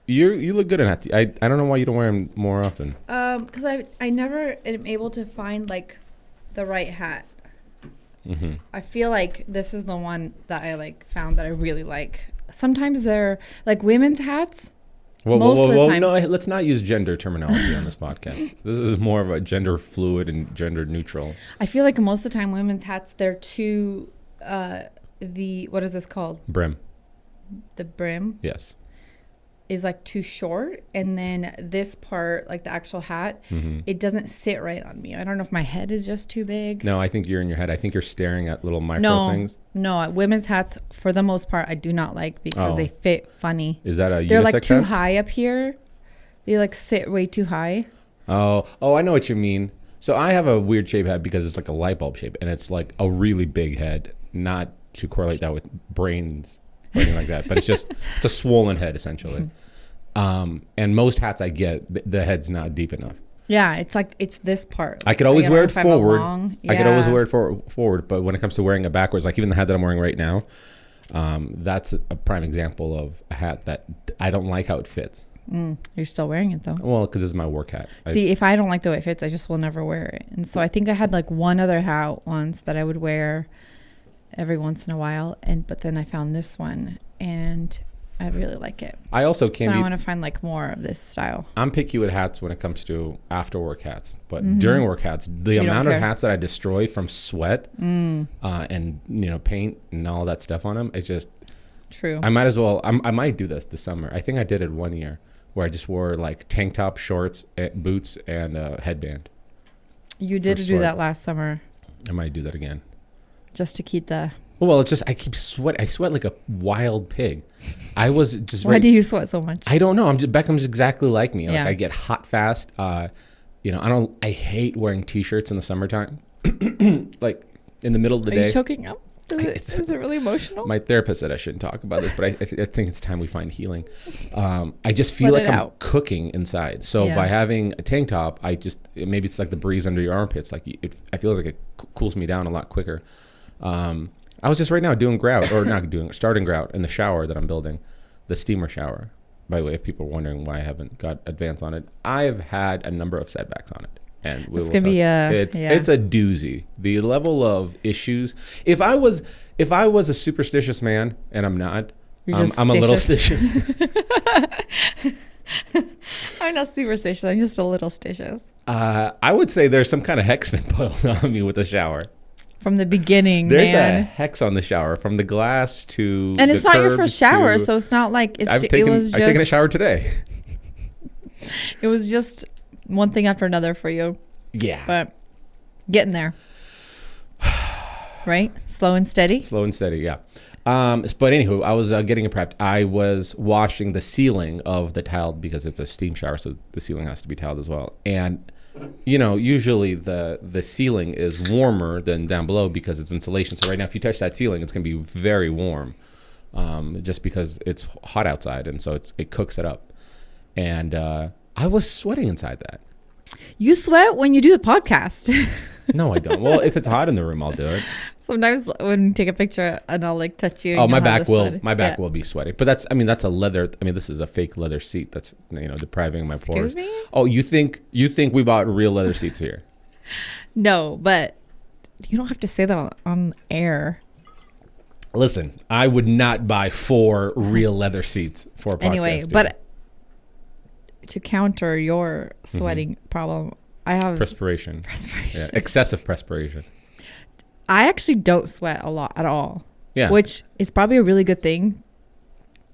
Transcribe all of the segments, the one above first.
You look good in hats. I don't know why you don't wear them more often. Because I never am able to find like the right hat. Mm-hmm. I feel like this is the one that I like found that I really like. Sometimes they're like women's hats. Most of the time. No, let's not use gender terminology on this podcast. This is more of a gender fluid and gender neutral. I feel like most of the time women's hats, they're too, what is this called? Brim. The brim? Yes. Is like too short, and then this part, like the actual hat, it doesn't sit right on me. I don't know if my head is just too big. No, I think you're in your head. I think you're staring at little micro things. No, women's hats for the most part I do not like because they fit funny. Is that a unisex They're like too hat? high up here. They like sit way too high. Oh, I know what you mean. So I have a weird shape head because it's like a light bulb shape, and it's like a really big head. Not to correlate that with brains or anything like that, but it's a swollen head essentially. And most hats I get, the head's not deep enough. Yeah, it's this part. I could always wear it forward. Yeah. I could always wear it forward, but when it comes to wearing it backwards, like even the hat that I'm wearing right now, that's a prime example of a hat that I don't like how it fits. You're still wearing it though. Well, because it's my work hat. See, if I don't like the way it fits, I just will never wear it. And so I think I had like one other hat once that I would wear every once in a while, but then I found this one and I really like it. I also So I want to find like more of this style. I'm picky with hats when it comes to after work hats, but during work hats, the amount of hats that I destroy from sweat and paint and all that stuff on them, it's just true. I might as well. I might do this summer. I think I did it one year where I just wore like tank top, shorts, boots, and a headband. You did do that last summer. I might do that again. Just to keep the... Well, it's just I keep sweat. I sweat like a wild pig. I was just. Why do you sweat so much? I don't know. Beckham's exactly like me. Like Yeah. I get hot fast. I hate wearing t-shirts in the summertime. Like in the middle of the day. Are you choking up? Is it really emotional? My therapist said I shouldn't talk about this, but I think it's time we find healing. I just feel like I'm cooking inside. So by having a tank top, maybe it's like the breeze under your armpits. Like I feel like it cools me down a lot quicker. I was just right now starting grout in the shower that I'm building, the steamer shower. By the way, if people are wondering why I haven't got advance on it, I've had a number of setbacks on it. And it's a doozy. The level of issues. If I was a superstitious man, and I'm not, I'm a little stitious. I'm not superstitious. I'm just a little stitious. I would say there's some kind of hex been put on me with the shower. From the beginning, there's a hex on the shower, from the glass to and it's not your first shower, so it's not like I've taken a shower today. It was just one thing after another for you. Yeah, but getting there, right? Slow and steady. Yeah. But anywho, I was getting it prepped. I was washing the ceiling of the tile because it's a steam shower, so the ceiling has to be tiled as well. And usually the ceiling is warmer than down below because it's insulation. So right now, if you touch that ceiling, it's going to be very warm, just because it's hot outside, and so it cooks it up. And I was sweating inside that. You sweat when you do the podcast. No, I don't. Well, if it's hot in the room, I'll do it. Sometimes when you take a picture and I'll like touch you. Oh, my back will be sweaty. But that's a leather. I mean, this is a fake leather seat that's depriving my pores. Excuse me? Oh, you think we bought real leather seats here? No, but you don't have to say that on air. Listen, I would not buy 4 real leather seats for a podcast. Anyway, but to counter your sweating problem, I have perspiration. Yeah, excessive perspiration. I actually don't sweat a lot at all. Yeah. Which is probably a really good thing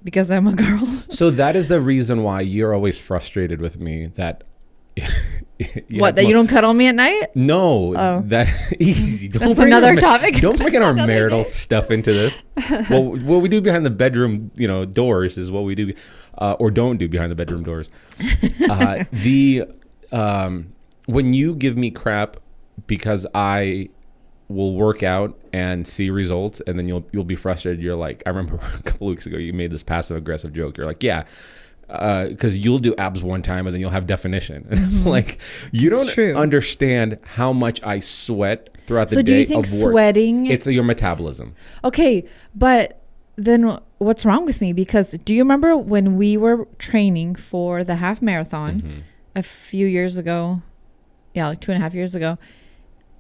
because I'm a girl. So that is the reason why you're always frustrated with me that you don't cuddle me at night? No. Oh. That easy. That's another topic. Don't bring our marital stuff into this. Well, what we do behind the bedroom, doors is what we do or don't do behind the bedroom doors. When you give me crap because I will work out and see results, and then you'll be frustrated. You're like, I remember a couple of weeks ago you made this passive aggressive joke. You're like, yeah, because you'll do abs one time and then you'll have definition. And I'm like, you don't understand how much I sweat throughout the day. So do you think sweating? It's your metabolism. Okay, but then what's wrong with me? Because do you remember when we were training for the half marathon a few years ago? Yeah, like 2.5 years ago.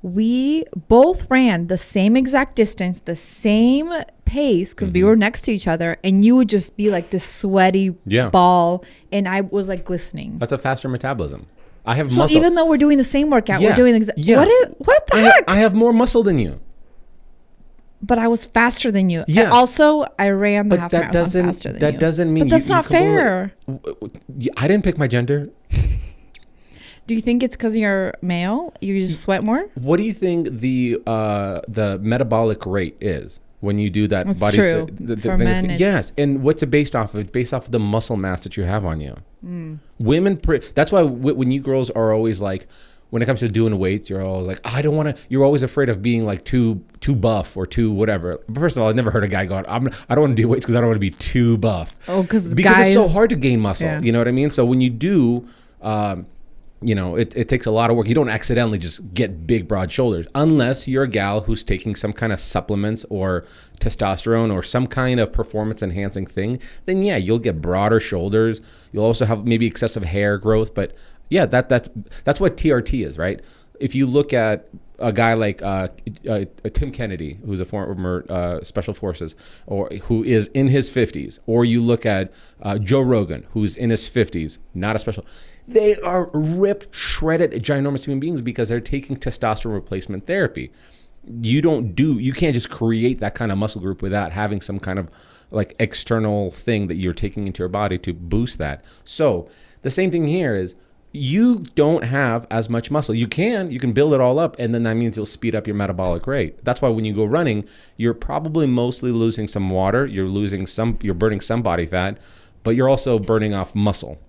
We both ran the same exact distance, the same pace, because we were next to each other, and you would just be like this sweaty ball, and I was like glistening. That's a faster metabolism. I have muscle. So even though we're doing the same workout, we're doing what the heck? I have more muscle than you. But I was faster than you. Yeah. And also, I ran the half marathon faster than you. That doesn't mean. But that's not fair. I didn't pick my gender. Do you think it's because you're male? You just sweat more? What do you think the metabolic rate is when you do that? That's body true. For men, yes. And what's it based off of? It's based off of the muscle mass that you have on you. Women. That's why when you girls are always like, when it comes to doing weights, you're always like, I don't want to. You're always afraid of being like too buff or too whatever. First of all, I never heard a guy going, I don't want to do weights because I don't want to be too buff. Oh, because it's so hard to gain muscle. Yeah. You know what I mean? So when you do, it takes a lot of work. You don't accidentally just get big, broad shoulders unless you're a gal who's taking some kind of supplements or testosterone or some kind of performance enhancing thing. Then yeah, you'll get broader shoulders. You'll also have maybe excessive hair growth, but yeah, that's what TRT is, right? If you look at a guy like Tim Kennedy, who's a former Special Forces, or who is in his 50s, or you look at Joe Rogan, who's in his 50s, not a special. They are ripped, shredded, ginormous human beings because they're taking testosterone replacement therapy. You can't just create that kind of muscle group without having some kind of like external thing that you're taking into your body to boost that. So the same thing here is, you don't have as much muscle. You can build it all up, and then that means you'll speed up your metabolic rate. That's why when you go running, you're probably mostly losing some water, you're burning some body fat, but you're also burning off muscle.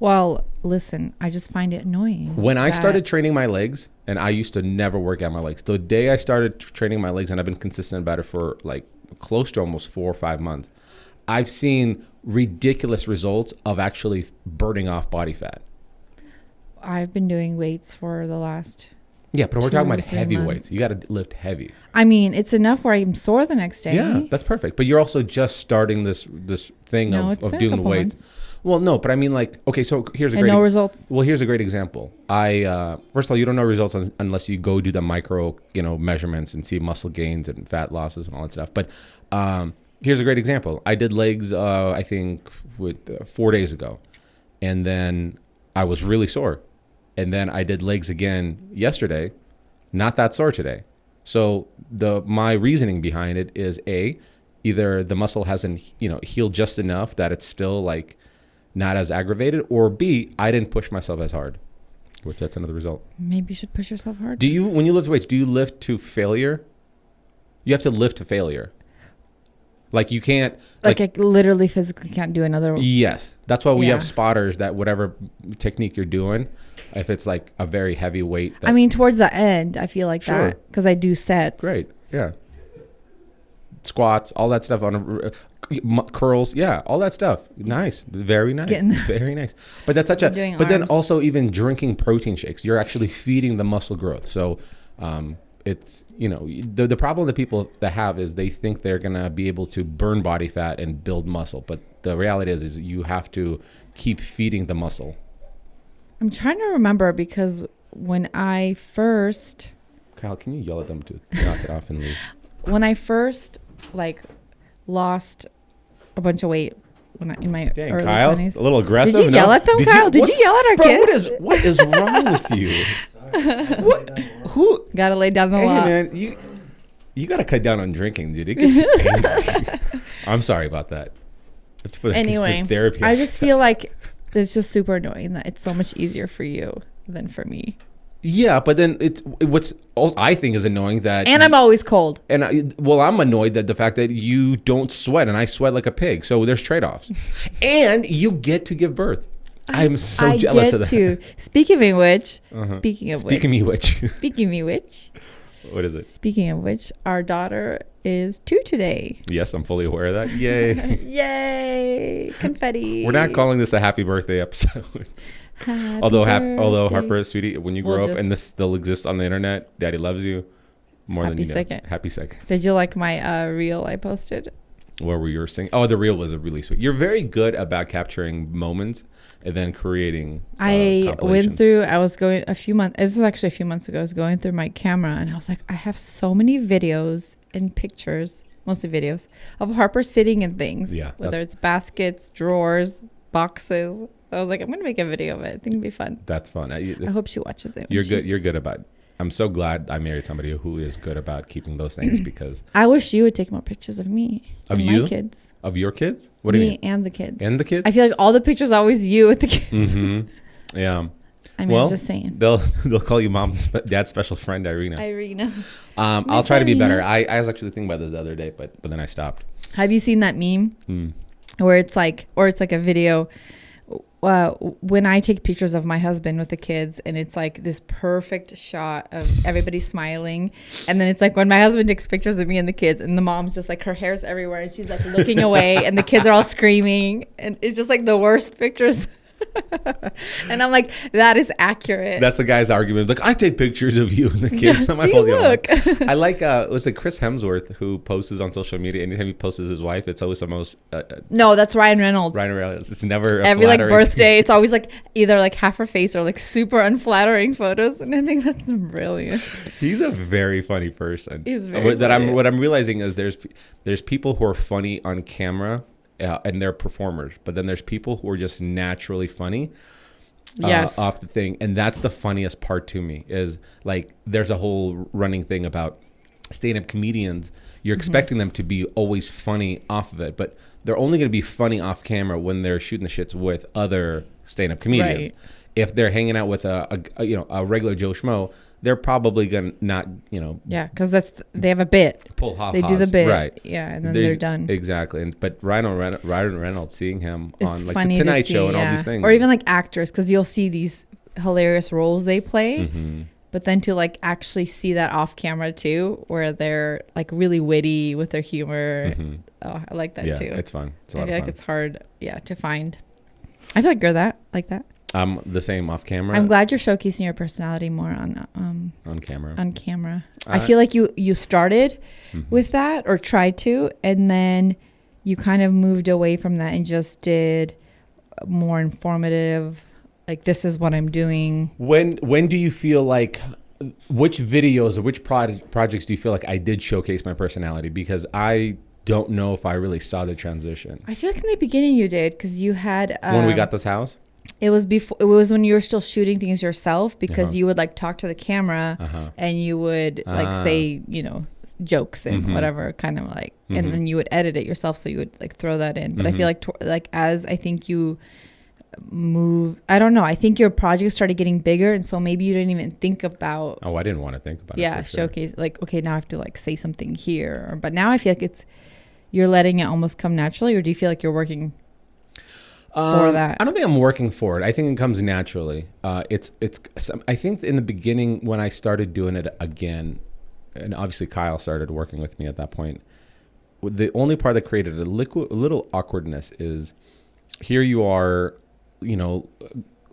Well, listen, I just find it annoying. When I started training my legs, and I used to never work out my legs, the day I started training my legs, and I've been consistent about it for like close to almost 4 or 5 months, I've seen ridiculous results of actually burning off body fat. I've been doing weights for the last. Yeah, but we're talking about heavy weights. You got to lift heavy. I mean, it's enough where I'm sore the next day. Yeah, that's perfect. But you're also just starting this thing of doing the weights. Months. Well, no, but I mean, like, okay, so here's a great results. Well, here's a great example. First of all, you don't know results unless you go do the micro, measurements and see muscle gains and fat losses and all that stuff. But here's a great example. I did legs, I think, 4 days ago, and then I was really sore. And then I did legs again yesterday, not that sore today. So my reasoning behind it is either the muscle hasn't healed just enough that it's still like not as aggravated, or B, I didn't push myself as hard, which that's another result. Maybe you should push yourself hard. When you lift weights, do you lift to failure? You have to lift to failure. Like you can't. Like I literally physically can't do another. Yes, that's why we have spotters that whatever technique you're doing. If it's like a very heavy weight. I mean, towards the end, I feel like that because I do sets. Great. Yeah. Squats, all that stuff on curls. Yeah. All that stuff. Nice. Very nice. Very nice. But that's such then also even drinking protein shakes, you're actually feeding the muscle growth. So, it's, the problem that people that have is they think they're going to be able to burn body fat and build muscle. But the reality is you have to keep feeding the muscle. I'm trying to remember because when I first... Kyle, can you yell at them to knock it off and leave? When I first lost a bunch of weight in my early Kyle, 20s. A little aggressive. Did you yell at them, Kyle? Did you yell at our kids? What is wrong with you? Who? Gotta lay down the law. Hey, man, you gotta cut down on drinking, dude. It gets you angry. I'm sorry about that. Anyway, I just feel like it's just super annoying that it's so much easier for you than for me. Yeah, but then what's I think is annoying that... And I'm always cold. And I'm annoyed that the fact that you don't sweat and I sweat like a pig. So there's trade-offs. And you get to give birth. I'm so jealous of that. Speaking of which, what is it? Speaking of which, our daughter is 2 today. Yes, I'm fully aware of that. Yay. Yay. Confetti. We're not calling this a happy birthday episode. Although Harper, sweetie, when you grow up and this still exists on the internet, Daddy loves you more than you know. Happy second. Happy second. Did you like my reel I posted? where we were singing. Oh, the reel was a really sweet. You're very good about capturing moments and then creating. I went through. I was going a few months. This was actually a few months ago. I was going through my camera, and I was like, I have so many videos and pictures, mostly videos of Harper sitting in things. Yeah, whether it's baskets, drawers, boxes. I was like, I'm gonna make a video of it. I think it'd be fun. That's fun. I hope she watches it. You're good. You're good about. I'm so glad I married somebody who is good about keeping those things because I wish you would take more pictures of me. Of you? My kids. Of your kids? What do you mean? Me and the kids. And the kids? I feel like all the pictures are always you with the kids. Mm-hmm. Yeah. I mean, I'm just saying. They'll call you dad's special friend, Irina. I'll try to be better. I was actually thinking about this the other day, but then I stopped. Have you seen that meme where it's like a video when I take pictures of my husband with the kids and it's like this perfect shot of everybody smiling, and then it's like when my husband takes pictures of me and the kids and the mom's just like her hair's everywhere and she's like looking away and the kids are all screaming and it's just like the worst pictures. And I'm like, that is accurate. That's the guy's argument. Like, I take pictures of you and the kids. Yeah, look. I like, was it Chris Hemsworth who posts on social media? Anytime he posts his wife, it's always the most. No, that's Ryan Reynolds. Ryan Reynolds. It's never every like birthday. It's always like either like half her face or like super unflattering photos, and I think that's brilliant. He's a very funny person. He's very funny. What I'm realizing is there's people who are funny on camera. And they're performers, but then there's people who are just naturally funny off the thing. And that's the funniest part to me is like, there's a whole running thing about stand-up comedians. You're expecting them to be always funny off of it, but they're only going to be funny off camera when they're shooting the shits with other stand-up comedians. Right. If they're hanging out with a regular Joe Schmo, they're probably gonna not, Yeah, because they have a bit. Pull ha. They do the bit, right? Yeah, and then they're done. Exactly. But Ryan Reynolds, seeing him on like the Tonight Show and all these things, or even like actors, because you'll see these hilarious roles they play, but then to like actually see that off camera too, where they're like really witty with their humor. Oh, I like that too. Yeah, it's fun. It's a lot I feel of like fun. it's hard, to find. I feel like you're like that. I'm the same off camera. I'm glad you're showcasing your personality more on camera. On camera. I feel like you started with that or tried to, and then you kind of moved away from that and just did more informative, like this is what I'm doing. When do you feel like, which videos or which projects do you feel like I did showcase my personality? Because I don't know if I really saw the transition. I feel like in the beginning you did, because you had when we got this house. It was when you were still shooting things yourself, because you would like talk to the camera and you would like say, jokes and whatever kind of like, and then you would edit it yourself. So you would like throw that in. But I feel like as I think you move, I don't know. I think your project started getting bigger. And so maybe you didn't even think about. Oh, I didn't want to think about it. Yeah. Showcase like, okay, now I have to like say something here. But now I feel like you're letting it almost come naturally, or do you feel like you're working for that? I don't think I'm working for it. I think it comes naturally. I think in the beginning when I started doing it again, and obviously Kyle started working with me at that point, the only part that created a little awkwardness is here you are,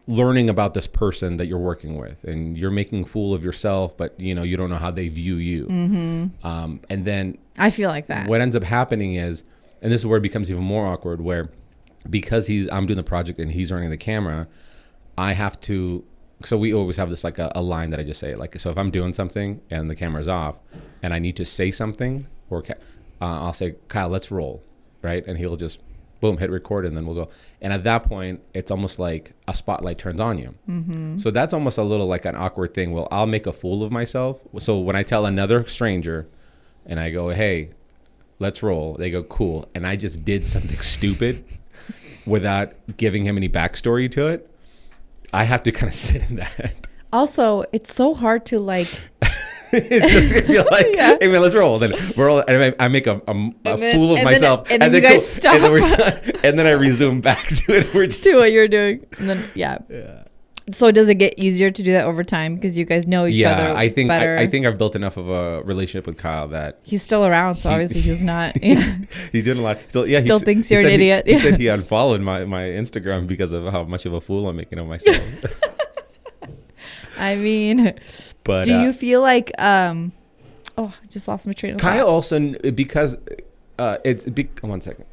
learning about this person that you're working with, and you're making a fool of yourself, but you don't know how they view you. And then I feel like that. What ends up happening is, and this is where it becomes even more awkward, where because I'm doing the project and he's running the camera, I have to. So we always have this like a line that I just say, like, so if I'm doing something and the camera's off and I need to say something, or I'll say, Kyle, let's roll, right? And he'll just boom, hit record, and then we'll go. And at that point, it's almost like a spotlight turns on you. So that's almost a little like an awkward thing. Well, I'll make a fool of myself. So when I tell another stranger and I go, hey, let's roll, they go, cool. And I just did something stupid without giving him any backstory to it. I have to kind of sit in that. Also, it's so hard to like. It's just gonna be like, hey man, let's roll. Then we're all, and I make a fool of myself, and then you guys stop, and then I resume back to it. We're just to what you're doing, and then yeah. So does it get easier to do that over time because you guys know each other? I think better? I think I've built enough of a relationship with Kyle that he's still around. So obviously he's not. Yeah. He's doing a lot. Still thinks you're an idiot. He said he unfollowed my Instagram because of how much of a fool I'm making of myself. I mean, but do you feel like I just lost my train of thought. Kyle also, because one second.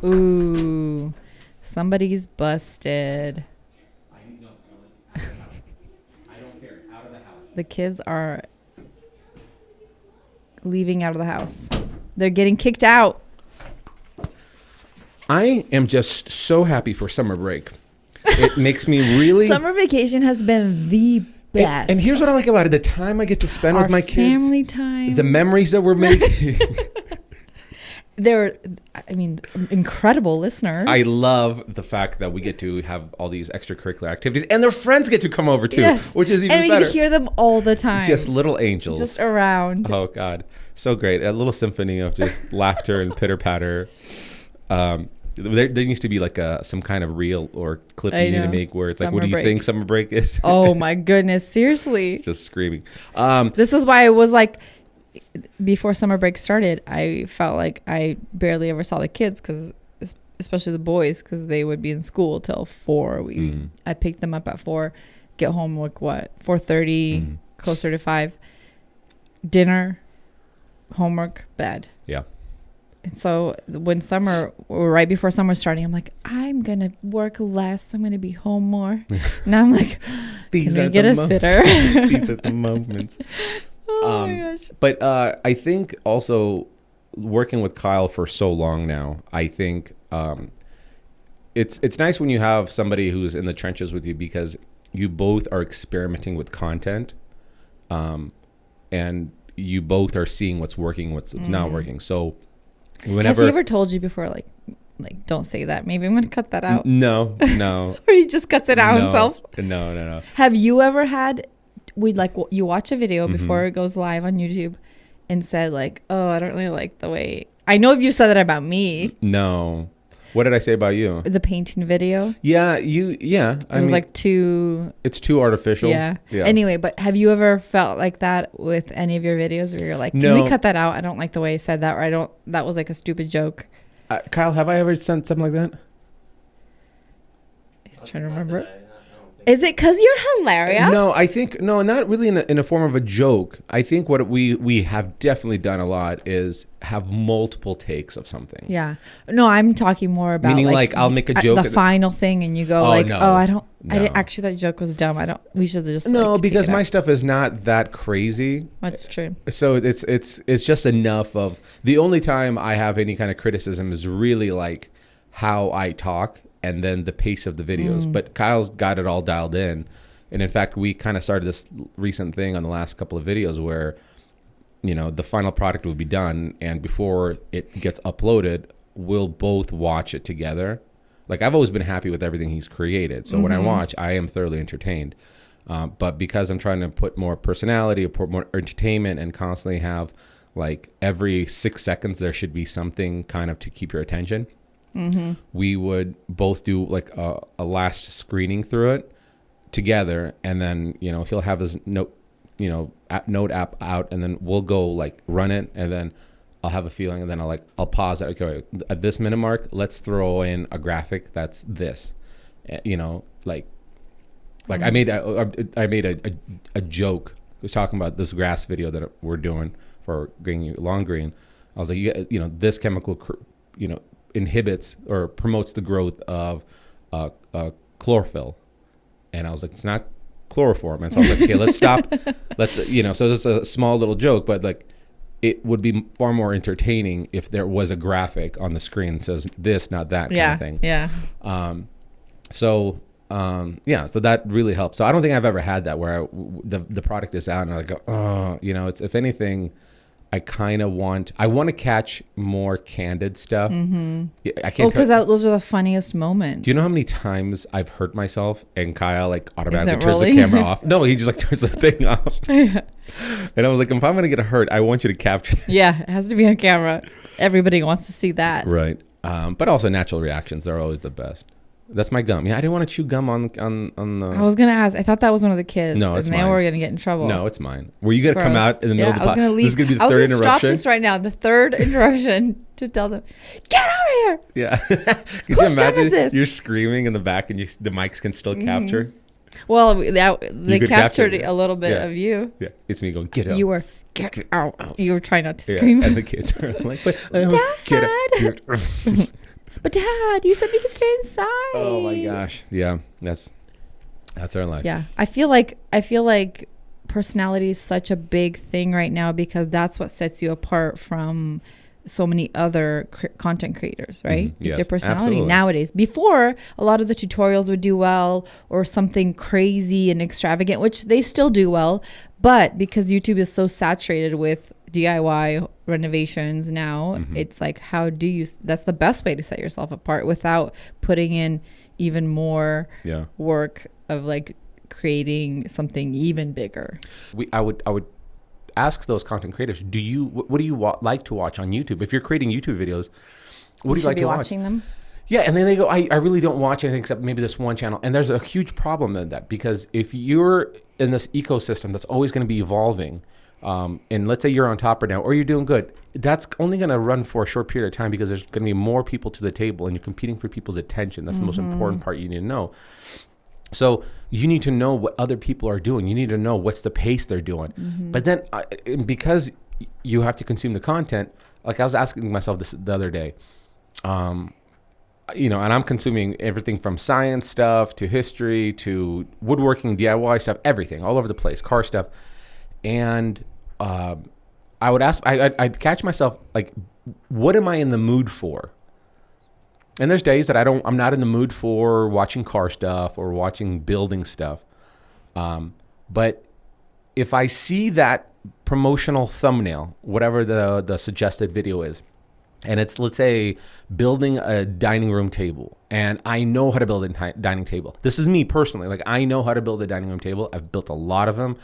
Ooh, somebody's busted. I don't care. Out of the house. The kids are leaving out of the house. They're getting kicked out. I am just so happy for summer break. It makes me really... Summer vacation has been the best. And here's what I like about it. The time I get to spend with my kids. Family time. The memories that we're making. They're, incredible listeners. I love the fact that we get to have all these extracurricular activities. And their friends get to come over too. Yes. Which is even better. And we can hear them all the time. Just little angels. Just around. Oh, God. So great. A little symphony of just laughter and pitter-patter. There needs to be like some kind of reel or clip you need to make where it's like, what do you think summer break is? Oh my goodness, seriously. Just screaming. This is why it was like, before summer break started, I felt like I barely ever saw the kids, because especially the boys, because they would be in school till 4. I picked them up at 4, get home like 4:30, closer to 5, dinner, homework, bed. Yeah. And so when right before summer starting, I'm like, I'm going to work less. I'm going to be home more. Now I'm like, can we get a sitter? These are the moments. Oh my gosh. But I think also working with Kyle for so long now, I think it's nice when you have somebody who's in the trenches with you, because you both are experimenting with content, and you both are seeing what's working, what's not working. So whenever... Has he ever told you before, like don't say that, maybe I'm gonna cut that out? No. Or he just cuts it out himself? No. Have you ever had, you watch a video before it goes live on YouTube and said like, oh, I don't really like the way, I know if you said that about me. No. What did I say about you? The painting video. Yeah, it was like too... It's too artificial. Yeah. Anyway, but have you ever felt like that with any of your videos where you're like, can we cut that out? I don't like the way I said that, or that was like a stupid joke. Kyle, have I ever sent something like that? He's trying to remember. Is it because you're hilarious? No, I think, not really in a form of a joke. I think what we have definitely done a lot is have multiple takes of something. Yeah. No, I'm talking more about... Meaning like I'll make a joke. The final thing and you go I didn't, actually that joke was dumb. We should have just... No, because my stuff is not that crazy. That's true. So it's just enough of... The only time I have any kind of criticism is really like how I talk and then the pace of the videos. But Kyle's got it all dialed in. And in fact, we kind of started this recent thing on the last couple of videos where, the final product will be done. And before it gets uploaded, we'll both watch it together. Like, I've always been happy with everything he's created. So when I watch, I am thoroughly entertained. But because I'm trying to put more personality, put more entertainment, and constantly have, like, every 6 seconds, there should be something kind of to keep your attention. We would both do like a last screening through it together, and then he'll have his note app out, and then we'll go like run it, and then I'll have a feeling, and then I'll pause it. Okay, at this minute mark, let's throw in a graphic that's this, like I made a joke. I was talking about this grass video that we're doing for Lawn Green. I was like, this chemical, inhibits or promotes the growth of chlorophyll, and I was like, it's not chloroform. And so I was like, okay, let's stop. So it's a small little joke, but like it would be far more entertaining if there was a graphic on the screen that says this, not that kind of thing. So that really helps. So I don't think I've ever had that where the product is out and I go, it's, if anything, I kind of want to catch more candid stuff. I can't. Because those are the funniest moments. Do you know how many times I've hurt myself and Kyle like automatically turns the camera off? No, he just like turns the thing off. And I was like, if I'm gonna get hurt, I want you to capture this. Yeah, it has to be on camera. Everybody wants to see that. Right. But also natural reactions. They're always the best. That's my gum. Yeah, I didn't want to chew gum on the... I was going to ask. I thought that was one of the kids. No, it's mine. And now we're going to get in trouble. No, it's mine. Were you going to come out in the middle of the podcast? I was going to leave. This is going to be the third interruption? Stop this right now. The third interruption to tell them, get over here. Yeah. Could you imagine you're screaming in the back and the mics can still capture? Well, they captured a little bit of you. Yeah. It's me going, get up. You were, get out. You were trying not to scream. And the kids are like, Dad! But Dad, you said we could stay inside. Oh my gosh. Yeah, that's our life. Yeah. I feel like personality is such a big thing right now because that's what sets you apart from so many other content creators, right? It's your personality absolutely. Nowadays. Before, a lot of the tutorials would do well or something crazy and extravagant, which they still do well. But because YouTube is so saturated with DIY renovations now, it's like, that's the best way to set yourself apart without putting in even more work of like creating something even bigger. I would ask those content creators, what do you like to watch on YouTube? If you're creating YouTube videos, what do you like to watch? Watching them? Yeah, and then they go, I really don't watch anything except maybe this one channel. And there's a huge problem in that because if you're in this ecosystem that's always going to be evolving, and let's say you're on top right now or you're doing good, that's only going to run for a short period of time because there's going to be more people to the table and you're competing for people's attention. That's the most important part you need to know. So you need to know what other people are doing. You need to know what's the pace they're doing. But then because you have to consume the content, like I was asking myself this the other day, and I'm consuming everything from science stuff to history to woodworking, DIY stuff, everything all over the place, car stuff. And I would ask, I'd catch myself like, what am I in the mood for? And there's days that I'm not in the mood for watching car stuff or watching building stuff. But if I see that promotional thumbnail, whatever the suggested video is, and it's, let's say, building a dining room table, and I know how to build a dining table. This is me personally. Like, I know how to build a dining room table. I've built a lot of them.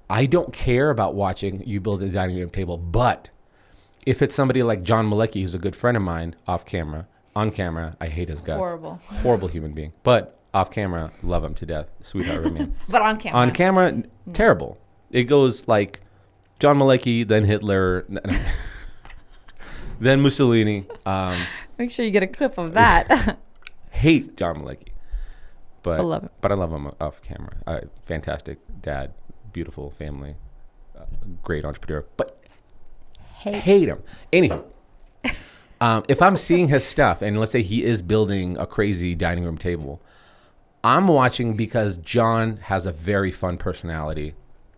I don't care about watching you build a dining room table, but if it's somebody like John Malecki, who's a good friend of mine, off camera, on camera, I hate his guts. Horrible human being. But off camera, love him to death. Sweetheart of man. But on camera. On camera, terrible. It goes like John Malecki, then Hitler, then Mussolini. Make sure you get a clip of that. Hate John Malecki. But I love him. But I love him off camera. Fantastic dad, beautiful family, great entrepreneur. But hate him. Anywho, if I'm seeing his stuff and let's say he is building a crazy dining room table, I'm watching because John has a very fun personality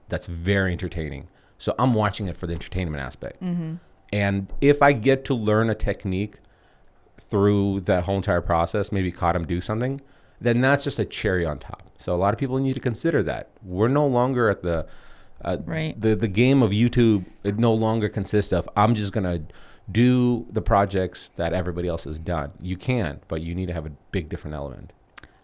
that's very entertaining. So I'm watching it for the entertainment aspect. And if I get to learn a technique through that whole entire process, maybe caught him do something, then that's just a cherry on top. So a lot of people need to consider that. We're no longer at the game of YouTube. It no longer consists of, I'm just going to do the projects that everybody else has done. You can, but you need to have a big different element.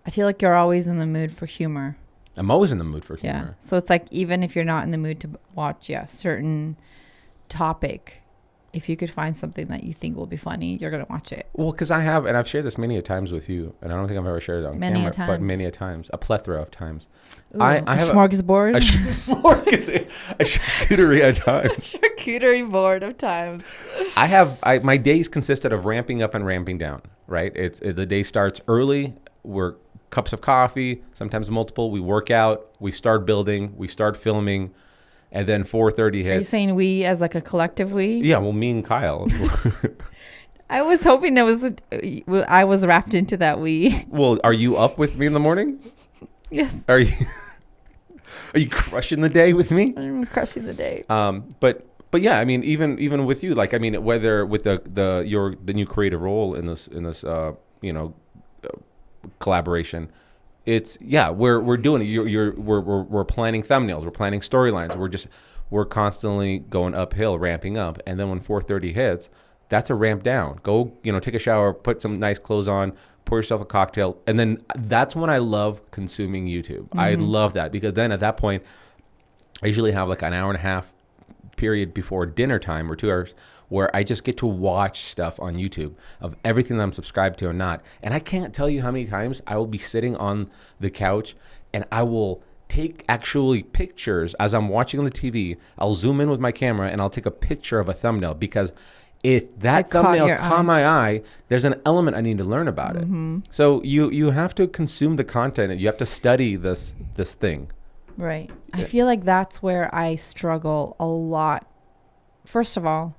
I feel like you're always in the mood for humor. I'm always in the mood for humor. Yeah. So it's like, even if you're not in the mood to watch a certain topic, if you could find something that you think will be funny, you're going to watch it. Well, because I've shared this many a times with you, and I don't think I've ever shared it on camera, but many a times, a plethora of times. Ooh, I have a smorgasbord? A charcuterie at times. Charcuterie board of times. My days consisted of ramping up and ramping down, right? The day starts early. We're cups of coffee, sometimes multiple. We work out, we start building, we start filming, and then 4:30 hits. Are you saying we as like a collective we? Yeah, well, me and Kyle. I was hoping I was wrapped into that we. Well, are you up with me in the morning? Yes. Are you crushing the day with me? I'm crushing the day. But yeah, I mean, even with you, like, I mean, whether with the new creative role in this collaboration, we're doing it. We're planning thumbnails, we're planning storylines, we're constantly going uphill, ramping up, and then when 4:30 hits, that's a ramp down. Go, take a shower, put some nice clothes on, pour yourself a cocktail, and then that's when I love consuming YouTube. I love that because then at that point, I usually have like an hour and a half period before dinner time or 2 hours where I just get to watch stuff on YouTube of everything that I'm subscribed to or not. And I can't tell you how many times I will be sitting on the couch and I will take actually pictures as I'm watching on the TV. I'll zoom in with my camera and I'll take a picture of a thumbnail because if that thumbnail caught my eye, there's an element I need to learn about it. So you have to consume the content and you have to study this thing. Right. I feel like that's where I struggle a lot. First of all,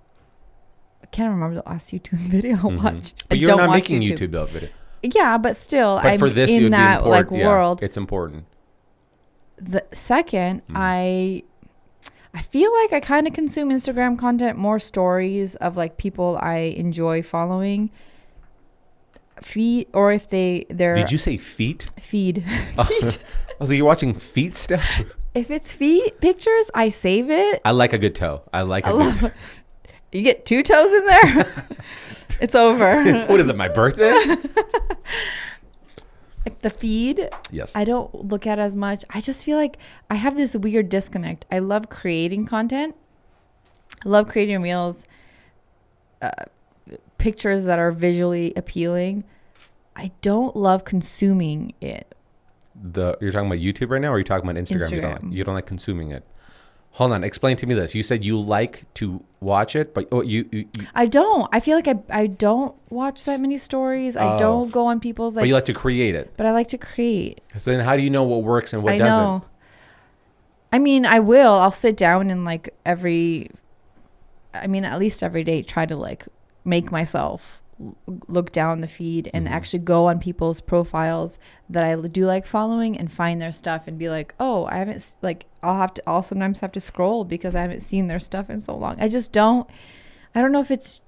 I can't remember the last YouTube video I watched. But you're not making YouTube video. Yeah, but still, but for this, in that like world. It's important. The second, I feel like I kind of consume Instagram content, more stories of like people I enjoy following. Feed, or if they're. Did you say feet? Feed. So you're watching feet stuff? If it's feet pictures, I save it. I like a good toe. I like a good toe. You get 2 toes in there, it's over. What is it, my birthday? Like the feed, yes. I don't look at as much. I just feel like I have this weird disconnect. I love creating content. I love creating reels, pictures that are visually appealing. I don't love consuming it. You're talking about YouTube right now, or are you talking about Instagram? You don't like consuming it. Hold on, explain to me this. You said you like to watch it, but you I don't. I feel like I don't watch that many stories. I don't go on people's But you like to create it. But I like to create. So then how do you know what works and what doesn't? I know. I mean, I'll sit down and like at least every day try to like make myself look down the feed and actually go on people's profiles that I do like following and find their stuff and be like, oh, I haven't, like, I'll sometimes have to scroll because I haven't seen their stuff in so long. I don't know if it's,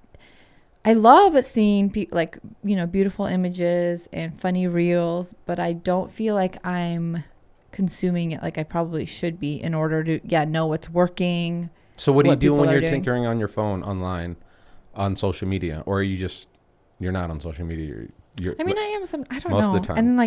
I love seeing beautiful images and funny reels, but I don't feel like I'm consuming it like I probably should be in order to know what's working. So what do you do when you're tinkering on your phone online on social media, or are you just, you're not on social media? I don't know. Most of the time. And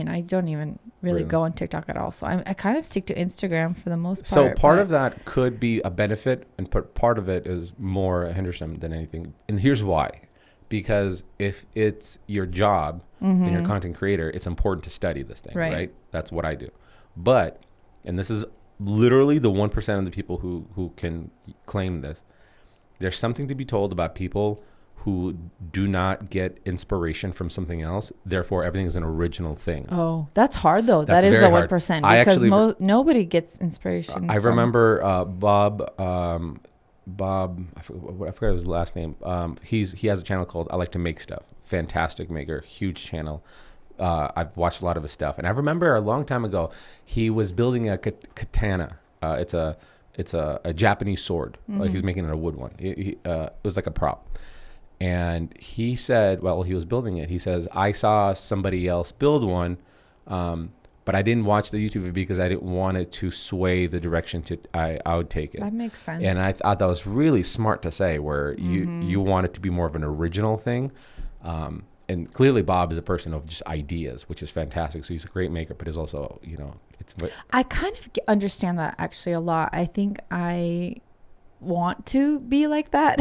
I don't even really go on TikTok at all. So I kind of stick to Instagram for the most part. So part of that could be a benefit, and part of it is more a hindrance than anything. And here's why. Because if it's your job and you're a content creator, it's important to study this thing, right? That's what I do. But, and this is literally the 1% of the people who can claim this, there's something to be told about people who do not get inspiration from something else. Therefore, everything is an original thing. Oh, that's hard though. That is the 1%, because nobody gets inspiration. I remember Bob, I forgot his last name. He has a channel called I Like to Make Stuff. Fantastic maker, huge channel. I've watched a lot of his stuff, and I remember a long time ago he was building a katana. It's a Japanese sword. Like he was making it a wood one. It was like a prop. And he said, while he was building it, he says, I saw somebody else build one, but I didn't watch the YouTube video because I didn't want it to sway the direction I would take it. That makes sense. And I thought that was really smart to say, where you want it to be more of an original thing. And clearly Bob is a person of just ideas, which is fantastic. So he's a great maker, but he's also, I kind of understand that actually a lot. I think I want to be like that.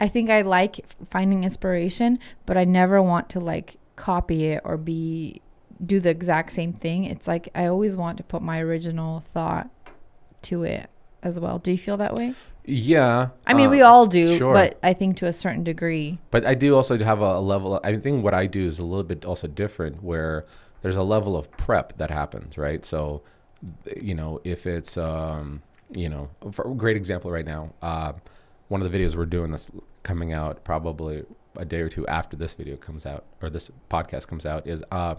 I think I like finding inspiration, but I never want to like copy it or do the exact same thing. It's like I always want to put my original thought to it as well. Do you feel that way? Yeah. I mean, we all do, sure. But I think to a certain degree. But I do also have a level, I think what I do is a little bit also different, where there's a level of prep that happens, right? So, if it's, for a great example right now, one of the videos we're doing that's coming out probably a day or two after this video comes out, or this podcast comes out, is a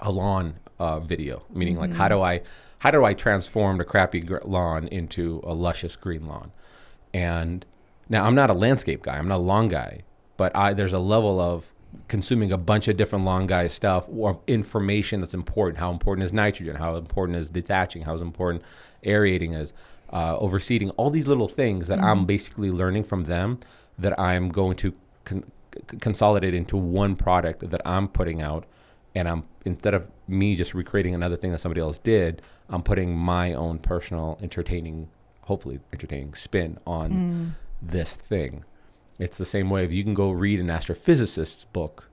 lawn video, meaning like how do I transform the crappy lawn into a luscious green lawn? And now I'm not a landscape guy, I'm not a lawn guy, but there's a level of consuming a bunch of different lawn guy stuff or information that's important. How important is nitrogen? How important is detaching? How important aerating is? Overseeding, all these little things that I'm basically learning from them, that I'm going to consolidate into one product that I'm putting out. And instead of me just recreating another thing that somebody else did, I'm putting my own personal hopefully entertaining spin on this thing. It's the same way if you can go read an astrophysicist's book,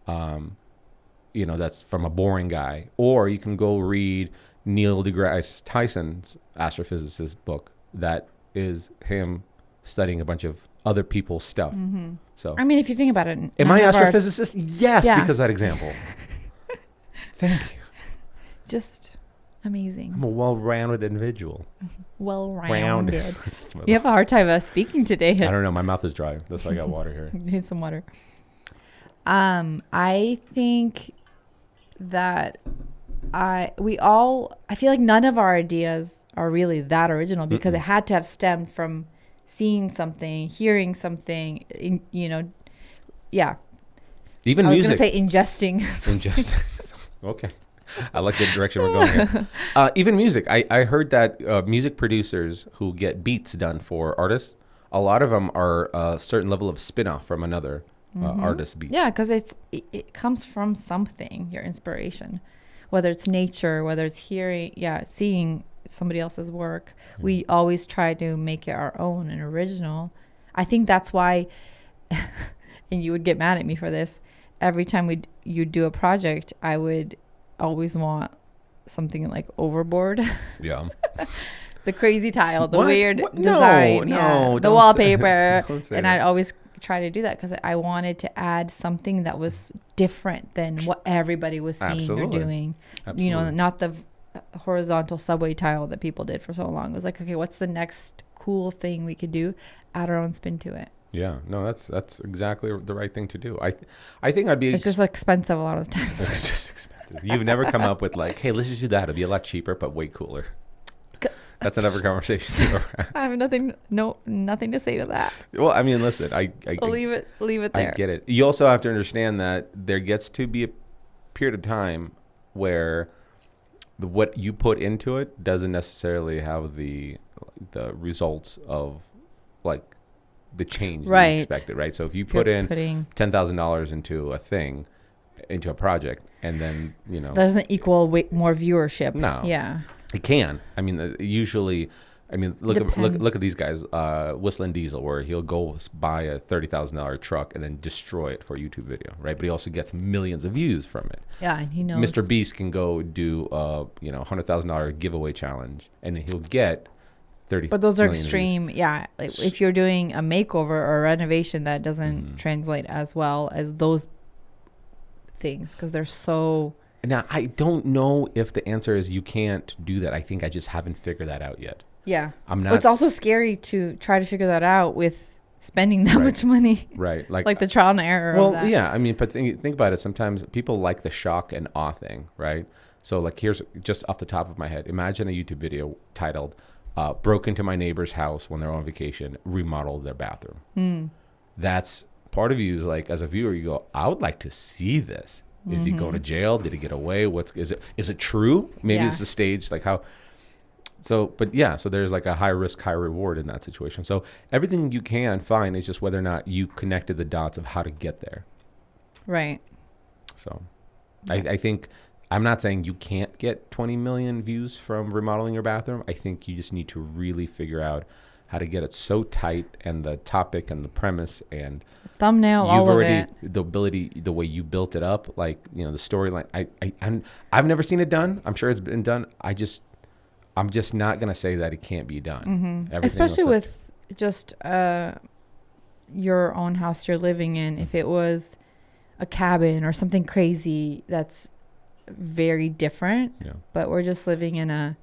that's from a boring guy, or you can go read Neil deGrasse Tyson's astrophysicist book that is him studying a bunch of other people's stuff. So, I mean, if you think about it, am I astrophysicist? Yes, because of that example. Thank you. Amazing. I'm a well-rounded individual. Well-rounded. You have a hard time speaking today. I don't know. My mouth is dry. That's why I got water here. Need some water. I think that I feel like none of our ideas are really that original because it had to have stemmed from seeing something, hearing something, yeah. Even music. I was going to say ingesting. Ingesting. Okay. I like the direction we're going here. Even music. I heard that music producers who get beats done for artists, a lot of them are a certain level of spin-off from another artist's beat. Yeah, because it comes from something, your inspiration. Whether it's nature, whether it's seeing somebody else's work. We always try to make it our own and original. I think that's why, and you would get mad at me for this, every time you'd do a project, I would always want something like overboard. Yeah. The crazy tile, the weird design, the wallpaper. And I'd always try to do that because I wanted to add something that was different than what everybody was seeing or doing. Absolutely. Not the horizontal subway tile that people did for so long. It was like, okay, what's the next cool thing we could do? Add our own spin to it. Yeah, no, that's exactly the right thing to do. I think I'd be. It's just expensive a lot of times. It's just expensive. You've never come up with like, hey, let's just do that. It'll be a lot cheaper, but way cooler. That's another conversation. I have nothing to say to that. Well, I mean, listen, I leave it there. I get it. You also have to understand that there gets to be a period of time where what you put into it doesn't necessarily have the results of like the change that you expected, right? So if you put in $10,000 into a project, and then doesn't equal more viewership. No, yeah. It can. I mean, usually, look at these guys, Whistling Diesel, where he'll go buy a $30,000 truck and then destroy it for a YouTube video, right? But he also gets millions of views from it. Yeah, and he knows. Mr. Beast can go do $100,000 giveaway challenge, and he'll get 30. But those are extreme. Yeah, like if you're doing a makeover or a renovation, that doesn't translate as well as those things because they're so. Now, I don't know if the answer is you can't do that. I think I just haven't figured that out yet. Yeah. I'm not. It's also scary to try to figure that out with spending that much money. Right. Like the trial and error of that. Yeah. I mean, but think about it. Sometimes people like the shock and awe thing, right? So like here's just off the top of my head. Imagine a YouTube video titled, broke into my neighbor's house when they're on vacation, remodeled their bathroom. That's part of you is like, as a viewer, you go, I would like to see this. Is he going to jail? Did he get away? Is it true? Maybe it's the stage, like how. So there's like a high risk, high reward in that situation. So everything you can find is just whether or not you connected the dots of how to get there. Right. So I think I'm not saying you can't get 20 million views from remodeling your bathroom. I think you just need to really figure out how to get it so tight, and the topic and the premise and thumbnail, all of it. The ability, the way you built it up, like the storyline. I've never seen it done. I'm sure it's been done. I'm just not gonna say that it can't be done. Especially with just your own house you're living in. If it was a cabin or something crazy, that's very different. Yeah. But we're just living in a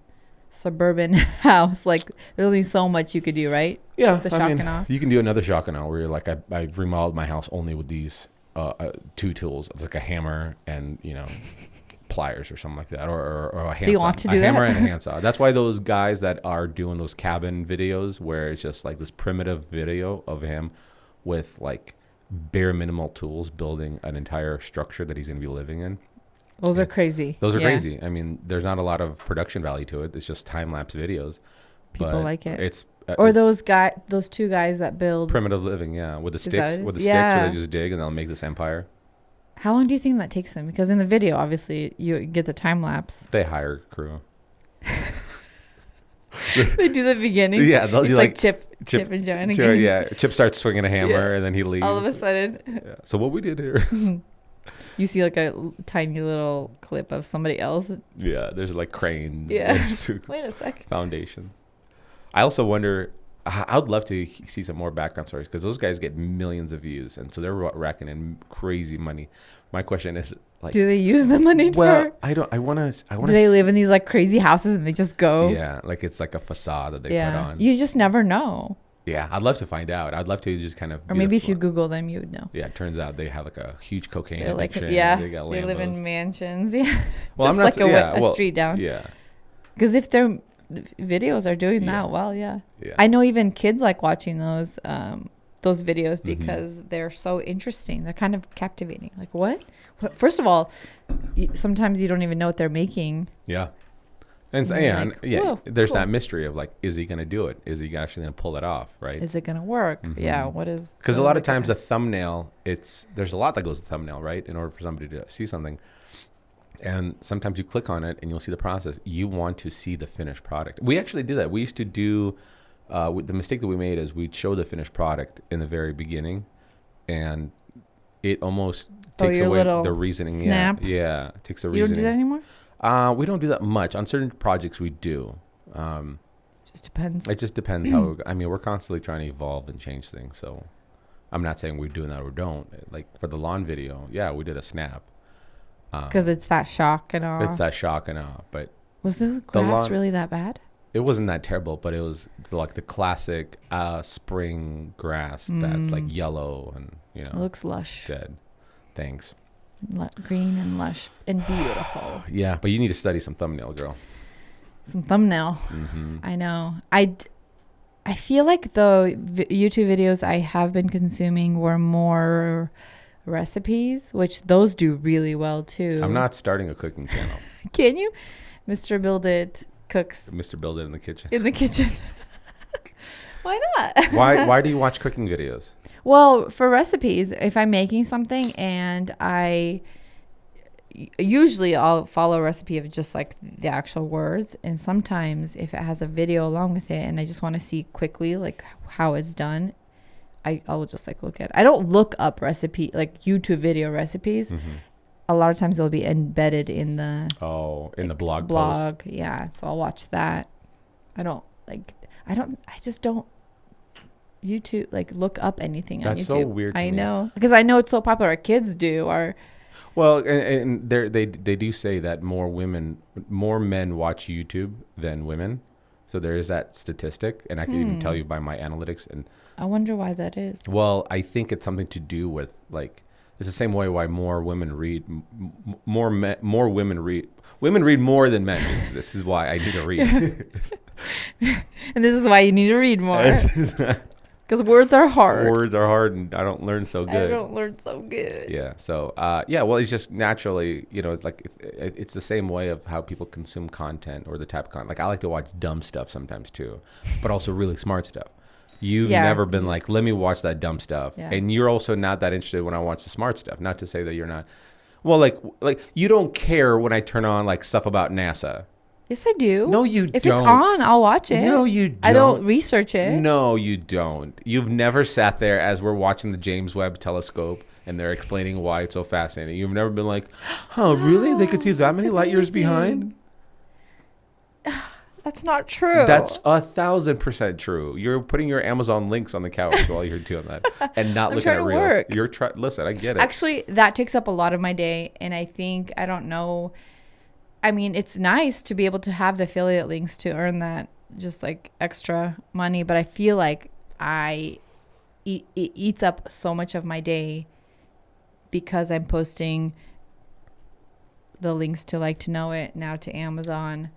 suburban house, like there's only so much you could do, right? Yeah, the shock and awe. You can do another shock and awe where you're like, I remodeled my house only with these two tools. It's like a hammer and pliers or something like that, or a handsaw. Do you want to do that? A hammer and a handsaw. That's why those guys that are doing those cabin videos where it's just like this primitive video of him with like bare minimal tools building an entire structure that he's going to be living in. Those are crazy. Those are crazy. I mean, there's not a lot of production value to it. It's just time-lapse videos. People like it. It's those two guys that build primitive living, with the sticks, where they just dig and they'll make this empire. How long do you think that takes them? Because in the video, obviously, you get the time lapse. They hire a crew. They do the beginning. Yeah, they'll do like Chip and Joanna again. Yeah, Chip starts swinging a hammer and then he leaves. All of a sudden. Yeah. So what we did here. You see like a tiny little clip of somebody else. Yeah, there's like cranes. Yeah. Wait a sec. Foundation. I also wonder I would love to see some more background stories because those guys get millions of views, and so they're racking in crazy money. My question is, like, do they use the money for? I don't. I want to. Do they live in these like crazy houses and they just go? Yeah, like it's like a facade that they put on. You just never know. Yeah, I'd love to find out. I'd love to just kind of. Or maybe if you Google them, you would know. Yeah, it turns out they have like a huge cocaine addiction. They live in mansions. Yeah, well, just like a street down. Yeah, because if their videos are doing that well, I know even kids like watching those videos because they're so interesting. They're kind of captivating. Like what? First of all, sometimes you don't even know what they're making. Yeah. And there's that mystery of like, is he going to do it? Is he actually going to pull it off? Right? Is it going to work? Yeah. What is? Because a lot of times a thumbnail, there's a lot that goes with thumbnail, right? In order for somebody to see something, and sometimes you click on it and you'll see the process. You want to see the finished product. We actually did that. We used to do the mistake that we made is we'd show the finished product in the very beginning, and it almost takes away the reasoning. Snap. Yeah, it takes the reasoning. You don't do that anymore? We don't do that much. On certain projects we do. Just depends. It just depends how, we're constantly trying to evolve and change things. So I'm not saying we're doing that or don't. Like for the lawn video, we did a snap. Because it's that shock and awe. But was the grass really that bad? It wasn't that terrible, but it was like the classic spring grass that's like yellow and, it looks lush. Dead. Thanks. Green and lush and beautiful. Yeah, but you need to study some thumbnail, girl. Some thumbnail. I know. I feel like the YouTube videos I have been consuming were more recipes, which those do really well too. I'm not starting a cooking channel. Can you? Mr. Build It cooks. Mr. Build It in the kitchen. In the kitchen. Why not? Why do you watch cooking videos? Well, for recipes, if I'm making something and I'll follow a recipe of just like the actual words. And sometimes if it has a video along with it and I just want to see quickly like how it's done, I will just like look at it. I don't look up like YouTube video recipes. A lot of times they'll be embedded in the blog post. Yeah. So I'll watch that. I just don't YouTube like look up anything on YouTube. That's so weird to me. I know because I know it's so popular. Our kids do. Well, and they do say that more men watch YouTube than women. So there is that statistic, and I can even tell you by my analytics. And I wonder why that is. Well, I think it's something to do with like it's the same way why more women read, more women read. Women read more than men. This is why I need to read. And this is why you need to read more. Because words are hard. Words are hard, and I don't learn so good. Yeah. So, well, it's just naturally, it's like it's the same way of how people consume content or the type of content. Like I like to watch dumb stuff sometimes too, but also really smart stuff. You've never been like, let me watch that dumb stuff, and you're also not that interested when I watch the smart stuff. Not to say that you're not. Well, like you don't care when I turn on like stuff about NASA. Yes, I do. No, you don't. If it's on, I'll watch it. No, you don't. I don't research it. No, you don't. You've never sat there as we're watching the James Webb Telescope and they're explaining why it's so fascinating. You've never been like, oh, really? They could see that many light years behind? That's not true. That's 1,000% true. You're putting your Amazon links on the couch while you're doing that and not looking at reels. Listen, I get it. Actually, that takes up a lot of my day. And I think, I don't know. I mean, it's nice to be able to have the affiliate links to earn that just like extra money. But I feel like it eats up so much of my day because I'm posting the links to Like to Know It now to Amazon.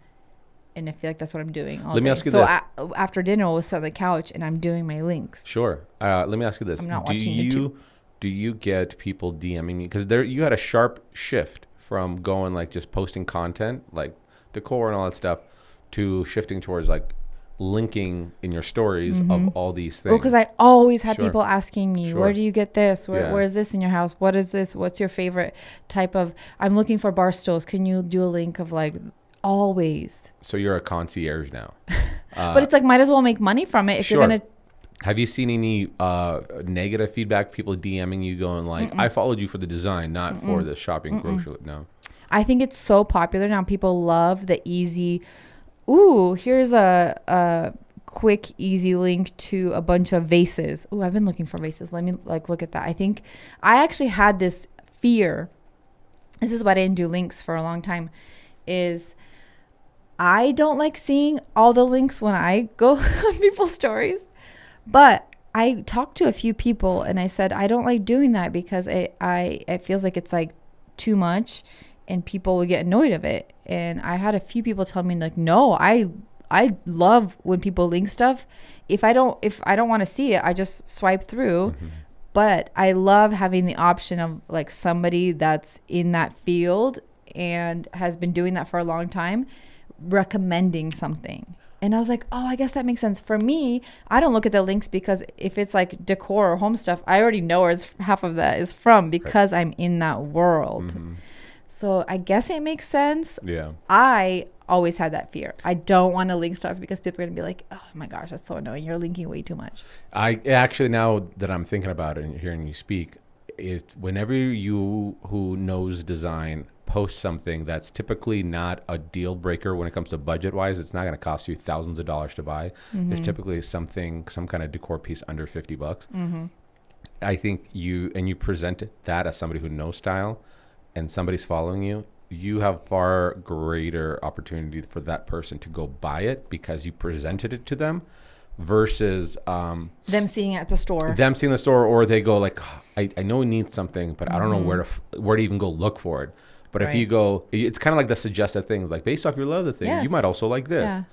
And I feel like that's what I'm doing all day. Let me ask you this. So after dinner, we'll sit on the couch and I'm doing my links. Sure. Let me ask you this. I'm not watching YouTube. Do you get people DMing you? Because you had a sharp shift from going like just posting content like decor and all that stuff to shifting towards like linking in your stories of all these things. Well, because I always had people asking me, where do you get this? Where is this in your house? What is this? What's your favorite type of, I'm looking for bar stools. Can you do a link of like always? So you're a concierge now. But it's like, might as well make money from it if you're going to. Have you seen any negative feedback? People DMing you going like, I followed you for the design, not for the shopping grocery. No. I think it's so popular now. People love the easy, ooh, here's a quick, easy link to a bunch of vases. Oh, I've been looking for vases. Let me look at that. I think I actually had this fear. This is why I didn't do links for a long time, is I don't like seeing all the links when I go on people's stories. But I talked to a few people and I said, I don't like doing that because it feels like it's like too much and people will get annoyed of it. And I had a few people tell me like, no, I love when people link stuff. If I don't want to see it, I just swipe through. Mm-hmm. But I love having the option of like somebody that's in that field and has been doing that for a long time recommending something. And I was like, oh, I guess that makes sense. For me, I don't look at the links because if it's like decor or home stuff, I already know where half of that is from because I'm in that world. Mm-hmm. So I guess it makes sense. Yeah. I always had that fear. I don't want to link stuff because people are going to be like, oh my gosh, that's so annoying. You're linking way too much. I actually, now that I'm thinking about it and hearing you speak, whenever you who knows design post something that's typically not a deal breaker when it comes to budget wise, it's not going to cost you thousands of dollars to buy. Mm-hmm. It's typically some kind of decor piece under $50. Mm-hmm. I think you present that as somebody who knows style and somebody's following you, you have far greater opportunity for that person to go buy it because you presented it to them versus them seeing it at the store. Or they go like, I know we need something, but I don't know where to even go look for it. But if you go, it's kind of like the suggested things, like based off your love of the thing, you might also like this. Yeah.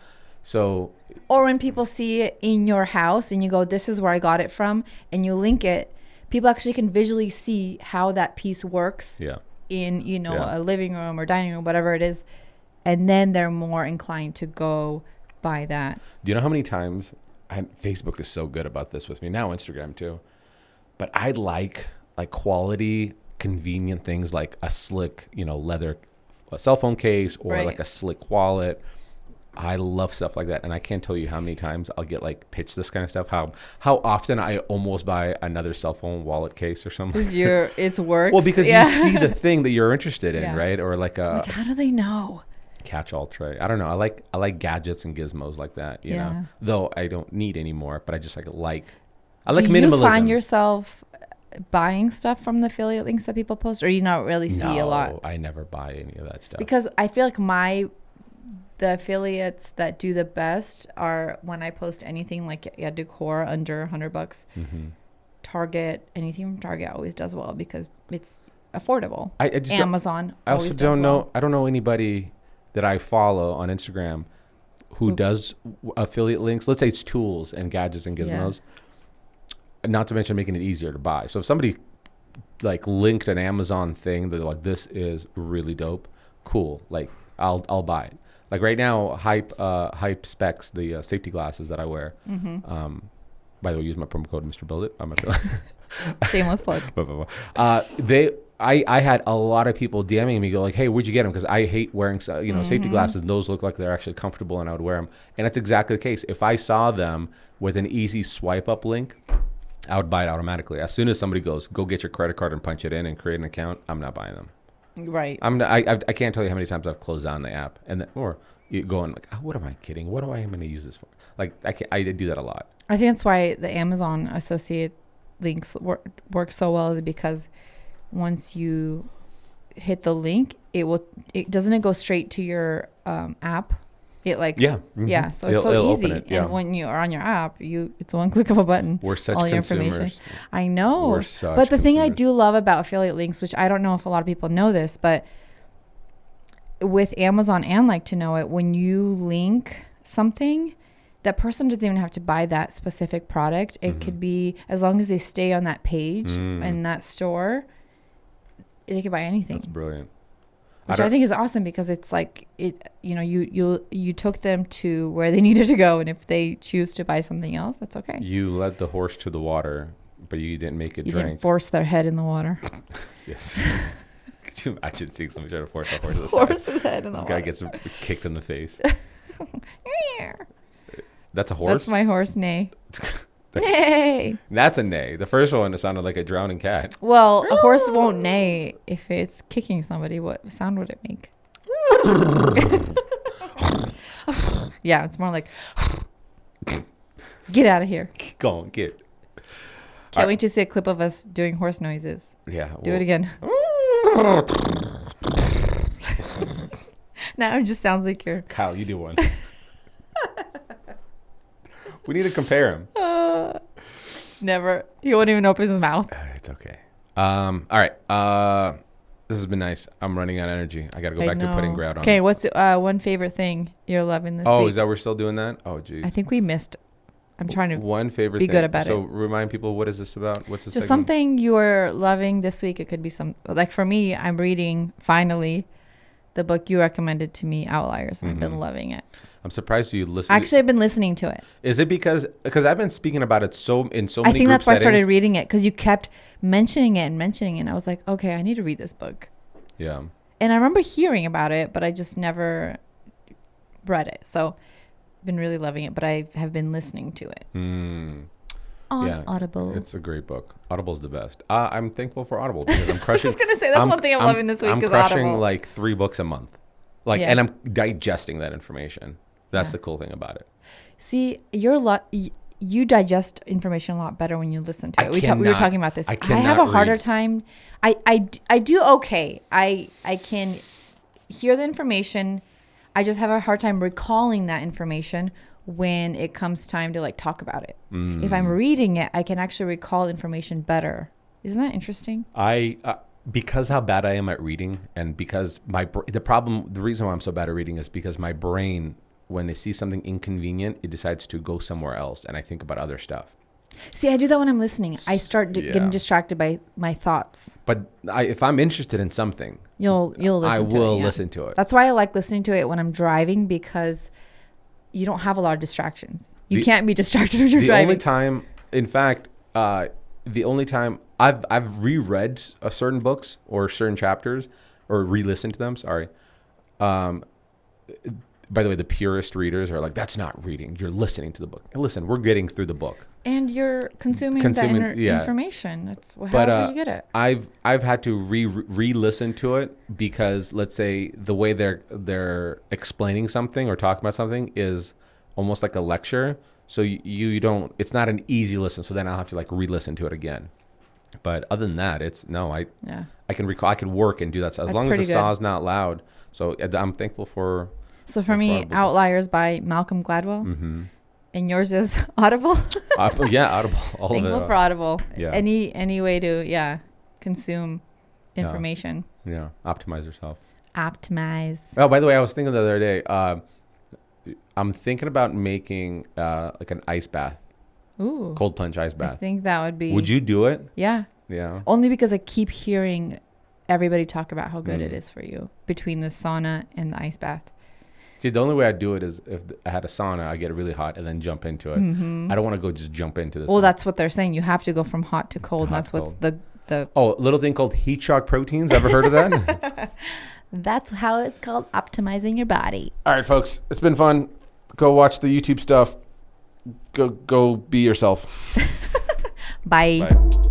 So, or when people see it in your house and you go, this is where I got it from, and you link it, people actually can visually see how that piece works. Yeah. In a living room or dining room, whatever it is, and then they're more inclined to go buy that. Do you know how many times Facebook is so good about this with me now, Instagram too, but I like quality convenient things like a slick leather cell phone case or like a slick wallet. I love stuff like that, and I can't tell you how many times I'll get pitched this kind of stuff. How often I almost buy another cell phone wallet case or something. Because it's work. Well, because you see the thing that you're interested in, right? Or how do they know? Catch-all tray. I don't know. I like gadgets and gizmos like that. You know, though I don't need any more, but I just like minimalism. Do you find yourself buying stuff from the affiliate links that people post, or you not really see a lot? No, I never buy any of that stuff because I feel like the affiliates that do the best are when I post anything like decor under $100. Mm-hmm. Target, anything from Target always does well because it's affordable. I just Amazon. I also don't know. I don't know anybody that I follow on Instagram who does affiliate links. Let's say it's tools and gadgets and gizmos. Yeah. Not to mention making it easier to buy. So if somebody linked an Amazon thing that this is really dope, cool. I'll buy it. Right now, Hype Specs, the safety glasses that I wear. Mm-hmm. By the way, use my promo code Mr. Build It. I'm gonna shameless plug. I had a lot of people DMing me go hey, where'd you get them? Because I hate wearing mm-hmm. safety glasses. Those look like they're actually comfortable, and I would wear them. And that's exactly the case. If I saw them with an easy swipe up link, I would buy it automatically. As soon as somebody goes, go get your credit card and punch it in and create an account, I'm not buying them. Right. I can't tell you how many times I've closed down the app or you going what am I kidding? What am I going to use this for? I do that a lot. I think that's why the Amazon associate links work so well, is because once you hit the link, doesn't go straight to your app. It mm-hmm. So it's so easy. And when you are on your app, it's one click of a button. We're such all your information. I know. But the thing I do love about affiliate links, which I don't know if a lot of people know this, but with Amazon and Like to Know It, when you link something, that person doesn't even have to buy that specific product. It mm-hmm. could be, as long as they stay on that page in that store, they can buy anything. That's brilliant. Which I think is awesome because it's you took them to where they needed to go, and if they choose to buy something else, that's okay. You led the horse to the water, but you didn't make it drink. You didn't force their head in the water. Yes. Could you imagine seeing somebody try to force a horse's head in the water? This guy gets kicked in the face. That's a horse? That's my horse neigh. That's a neigh. The first one, it sounded like a drowning cat. Well, a horse won't neigh if it's kicking somebody. What sound would it make? Yeah, it's more like Get out of here. Go on, get. Can't wait to see a clip of us doing horse noises. Yeah. Do it again. Now it just sounds like you're... Kyle, you do one. We need to compare him. Never. He won't even open his mouth. It's okay. All right. This has been nice. I'm running out of energy. I got to go back to putting grout on. Okay, what's one favorite thing you're loving this week? Oh, is that we're still doing that? Oh, geez. I think we missed. I'm trying to one favorite be thing. good about it. So remind people, what is this about? What's this? Just something you're loving this week. It could be some, like for me, I'm reading finally the book you recommended to me, Outliers, and I've been loving it. I'm surprised you listened. Actually, I've been listening to it. Is it because I've been speaking about it in so many group I think that's why I started reading it, because you kept mentioning it, and I was like, okay, I need to read this book. Yeah. And I remember hearing about it, but I just never read it. So I've been really loving it, but I have been listening to it. On Audible. It's a great book. Audible's the best. I'm thankful for Audible because I'm crushing. I was just going to say, that's one thing I'm loving this week is Audible. I'm crushing like 3 books a month. And I'm digesting that information. That's the cool thing about it. See, you digest information a lot better when you listen to it. We were talking about this. I have a harder time. I do okay. I can hear the information. I just have a hard time recalling that information when it comes time to like talk about it. If I'm reading it, I can actually recall information better. Isn't that interesting? Because how bad I am at reading, and because the reason why I'm so bad at reading is because my brain, when they see something inconvenient, it decides to go somewhere else, and I think about other stuff. See, I do that when I'm listening. I start getting distracted by my thoughts. But if I'm interested in something, you'll listen to it. I will listen to it. That's why I like listening to it when I'm driving, because you don't have a lot of distractions. You can't be distracted when you're driving. The only time I've reread certain books or certain chapters, or re-listened to them. Sorry. By the way, the purist readers are like, that's not reading. You're listening to the book. Listen, we're getting through the book. And you're consuming that information. That's how you get it. I've had to re-listen to it because, let's say, the way they're explaining something or talking about something is almost like a lecture. So you don't. It's not an easy listen. So then I'll have to like re-listen to it again. But other than that, I can recall. I can work and do that as long as the saw's not loud. So I'm thankful for. So for me, Outliers by Malcolm Gladwell. Mm-hmm. And yours is Audible? Audible. All of it. Thankful for Audible. Yeah. Any way to, consume information. Yeah. Optimize yourself. Optimize. Oh, by the way, I was thinking the other day, I'm thinking about making like an ice bath. Ooh. Cold plunge ice bath. I think that would be. Would you do it? Yeah. Yeah. Only because I keep hearing everybody talk about how good it is for you between the sauna and the ice bath. See, the only way I'd do it is if I had a sauna, I get it really hot and then jump into it. Mm-hmm. I don't want to go just jump into this. Well, that's what they're saying. You have to go from hot to cold. And that's what's the. Oh, little thing called heat shock proteins. Ever heard of that? That's how it's called, optimizing your body. All right, folks. It's been fun. Go watch the YouTube stuff. Go be yourself. Bye. Bye.